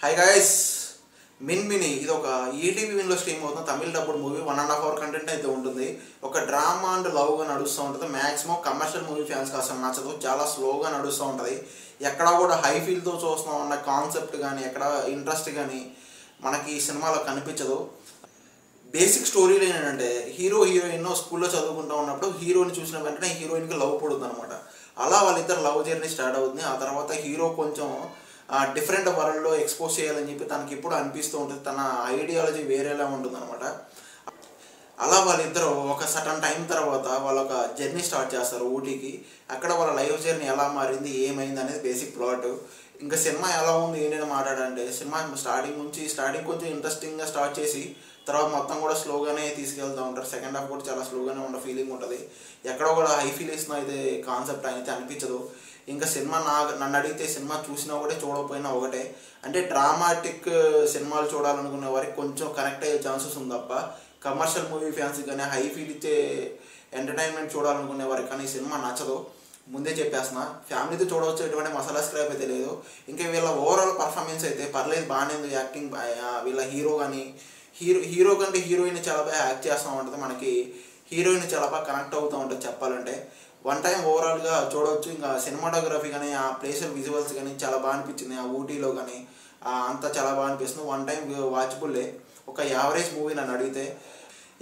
Hi guys, mini ఇది ఒక ETV విన్లో stream అవుతుంది. తమిళ డబ్బుడ్ మూవీ 1.5 hour కంటెంట్ అయితే ఉంటుంది. ఒక డ్రామా అండ్ లవ్గా నడుస్తూ ఉంటుంది. మ్యాక్సిమం కమర్షియల్ మూవీ ఫ్యాన్స్కి అసలు నచ్చదు. చాలా స్లోగా నడుస్తూ ఉంటుంది. ఎక్కడా కూడా హై ఫీల్తో చూస్తున్నాం అన్న కాన్సెప్ట్ కానీ ఎక్కడ ఇంట్రెస్ట్ కానీ మనకి ఈ సినిమాలో కనిపించదు. బేసిక్ స్టోరీ ఏంటంటే హీరో హీరోయిన్ స్కూల్లో చదువుకుంటూ ఉన్నప్పుడు హీరోని చూసిన వెంటనే హీరోయిన్కి లవ్ పడుతుంది అనమాట. అలా వాళ్ళిద్దరు లవ్ జర్నీ స్టార్ట్ అవుతుంది. ఆ తర్వాత హీరో కొంచెం డిఫరెంట్ వరల్డ్లో ఎక్స్పోజ్ చేయాలని చెప్పి తనకి ఎప్పుడు అనిపిస్తూ ఉంటుంది. తన ఐడియాలజీ వేరేలా ఉంటుంది అనమాట. అలా వాళ్ళిద్దరూ ఒక సటన్ టైం తర్వాత వాళ్ళ ఒక జర్నీ స్టార్ట్ చేస్తారు ఊటీకి. అక్కడ వాళ్ళ లైఫ్ జర్నీ ఎలా మారింది, ఏమైంది అనేది బేసిక్ ప్లాట్. ఇంకా సినిమా ఎలా ఉంది ఏంటని మాట్లాడంటే, సినిమా స్టార్టింగ్ కొంచెం ఇంట్రెస్టింగ్గా స్టార్ట్ చేసి తర్వాత మొత్తం కూడా స్లోగానే తీసుకెళ్తూ ఉంటారు. సెకండ్ హాఫ్ కూడా చాలా స్లోగానే ఉన్న ఫీలింగ్ ఉంటుంది. ఎక్కడో కూడా హై ఫీలింగ్స్ అయితే కాన్సెప్ట్ అయితే అనిపించదు. ఇంకా సినిమా నన్ను అడిగితే సినిమా చూసినా ఒకటే చూడకపోయినా ఒకటే. అంటే డ్రామాటిక్ సినిమాలు చూడాలనుకునే వారికి కొంచెం కనెక్ట్ అయ్యే ఛాన్సెస్ ఉంది తప్ప కమర్షియల్ మూవీ ఫ్యాన్స్ కానీ హై ఫీల్ ఇచ్చే ఎంటర్టైన్మెంట్ చూడాలనుకునే వారికి కానీ ఈ సినిమా నచ్చదు. ముందే చెప్పేస్తున్నా, ఫ్యామిలీతో చూడవచ్చు, ఎటువంటి మసాలా స్క్రాప్ అయితే లేదు. ఇంకా వీళ్ళ ఓవరాల్ పర్ఫార్మెన్స్ అయితే పర్లేదు, బాగానే ఉంది. యాక్టింగ్ వీళ్ళ హీరో కానీ హీరో కంటే హీరోయిన్ చాలా బాగా యాక్ట్ చేస్తూ ఉంటుంది. మనకి హీరోయిన్ చాలా బాగా కనెక్ట్ అవుతూ ఉంటుంది చెప్పాలంటే. వన్ టైం ఓవరాల్గా చూడవచ్చు. ఇంకా సినిమాటోగ్రఫీ కానీ ఆ ప్లేస్ విజువల్స్ కానీ చాలా బాగా అనిపించింది. ఆ ఊటీలో కానీ అంతా చాలా బాగా అనిపిస్తుంది. వన్ టైం వాచబుల్లే, ఒక యావరేజ్ మూవీ నన్ను అడిగితే.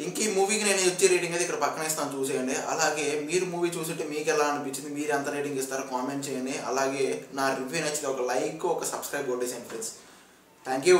ఇంక ఈ మూవీకి నేను ఇచ్చే రేటింగ్ అయితే ఇక్కడ పక్కన ఇస్తాను, చూసేయండి. అలాగే మీరు మూవీ చూస్తుంటే మీకు ఎలా అనిపించింది, మీరు ఎంత రేటింగ్ ఇస్తారో కామెంట్ చేయండి. అలాగే నా రివ్యూ నచ్చితే ఒక లైక్, ఒక సబ్స్క్రైబ్ కొట్టేసేయండి ఫ్రెండ్స్. Thank you.